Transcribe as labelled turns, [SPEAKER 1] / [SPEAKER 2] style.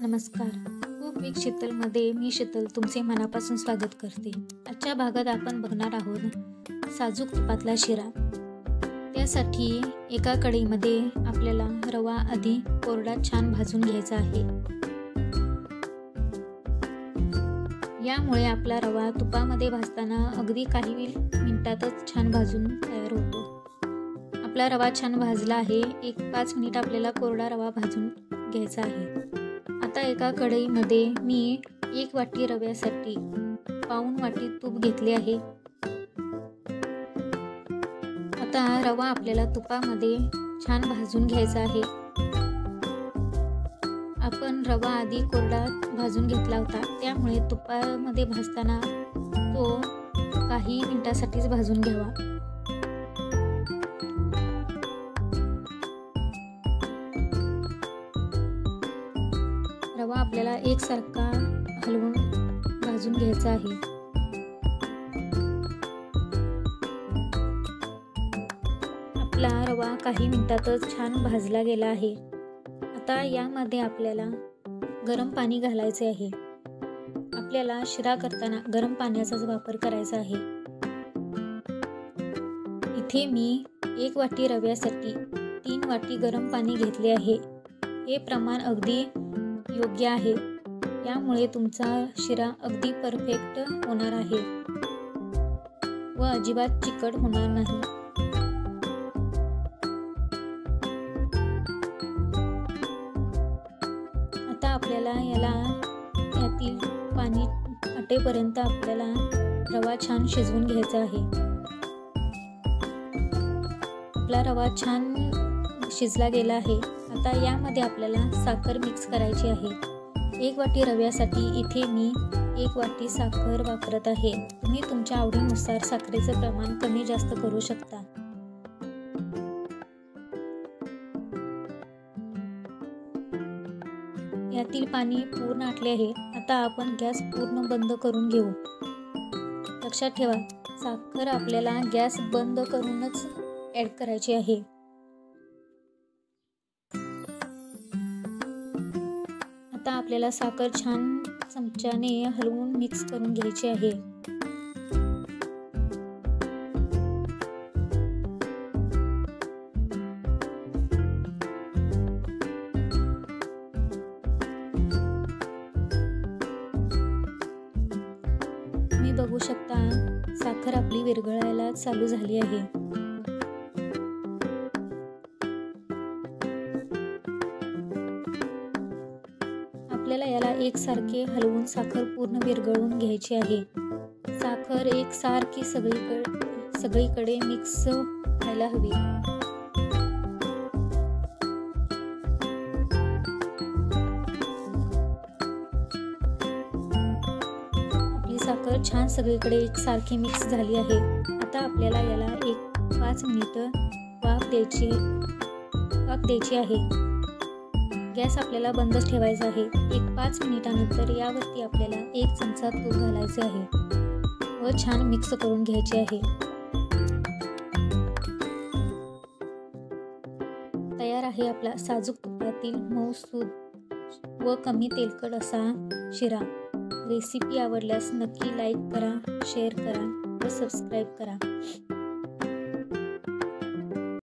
[SPEAKER 1] नमस्कार. Cook with शीतलमध्ये मी शीतल तुमचे मनापासून स्वागत करते. आजच्या भागात आपण बघणार आहोत साजूक तुपातला शिरा. त्यासाठी एका कढईमध्ये आपल्याला रवा आधी कोरडा छान भाजून घ्यायचा आहे. यामुळे आपला रवा तुपामध्ये भाजताना अगदी काही मिनिटातच छान भाजून तयार होतो. आपला रवा छान भाजला आहे. 5 मिनिट आपल्याला कोरडा रवा भाजून घ्यायचा आहे. आता एका कढईमध्ये मी 1 वाटी रव्यासाठी पाऊण वाटी तूप घेतले आहे. आता रवा आपल्याला तुपामध्ये छान भाजून घ्यायचा आहे. आपण रवा आधी कोरडा भाजून घेतला होता, त्यामुळे तुपामध्ये भाजताना तो काही मिनिटांसाठीच भाजून घ्यावा. रवा आपल्याला एकसारखा हलवून भाजून घ्यायचा आहे. आपला रवा काही मिनिटातच छान भाजला गेला आहे. आता यामध्ये आपल्याला गरम पाणी घालायचे आहे. आपल्याला शिरा करताना गरम पाण्याचाच वापर करायचा आहे. इथे मी 1 वाटी रव्यासाठी 3 वाटी गरम पाणी घेतले आहे. हे प्रमाण अगदी योग्य आहे. यामुळे तुमचा शिरा अगदी परफेक्ट होणार आहे व अजिबात चिकट होणार नाही. आता आपल्याला यातील पाणी आटेपर्यंत आपल्याला रवा छान शिजवून घ्यायचा आहे. आपला रवा छान शिजला गेला आहे. आता यामध्ये आपल्याला साखर मिक्स करायची आहे. 1 वाटी रव्यासाठी इथे मी 1 वाटी साखर वापरत आहे. तुम्ही तुमच्या आवडीनुसार साखरेचं प्रमाण कमी जास्त करू शकता. यातील पाणी पूर्ण आटले आहे. आता आपण गॅस पूर्ण बंद करून घेऊ. लक्षात ठेवा, साखर आपल्याला गॅस बंद करूनच ॲड करायची आहे. आता आपल्याला साखर छान चमच्याने हलवून मिक्स करून घ्यायची आहे. तुम्ही बघू शकता, साखर आपली विरघळायला चालू झाली आहे. आपल्याला याला एकसारखे हलवून साखर पूर्ण विरघळून घ्यायची आहे. साखर एकसारखी सगळीकडे मिक्स व्हायला हवी. आपली साखर छान सगळीकडे एकसारखी मिक्स झाली आहे. आता आपल्याला याला 5 मिनिट वाफ द्यायची आहे. गॅस आपल्याला बंदच ठेवायचा आहे. 5 मिनिटानंतर यावरती आपल्याला 1 चमचा तूप घालायचे आहे व छान मिक्स करून घ्यायचे आहे. तयार आहे आपला साजूक तुपातील मऊसूद व कमी तेलकट असा शिरा. रेसिपी आवडल्यास नक्की लाईक करा, शेअर करा व सबस्क्राईब करा.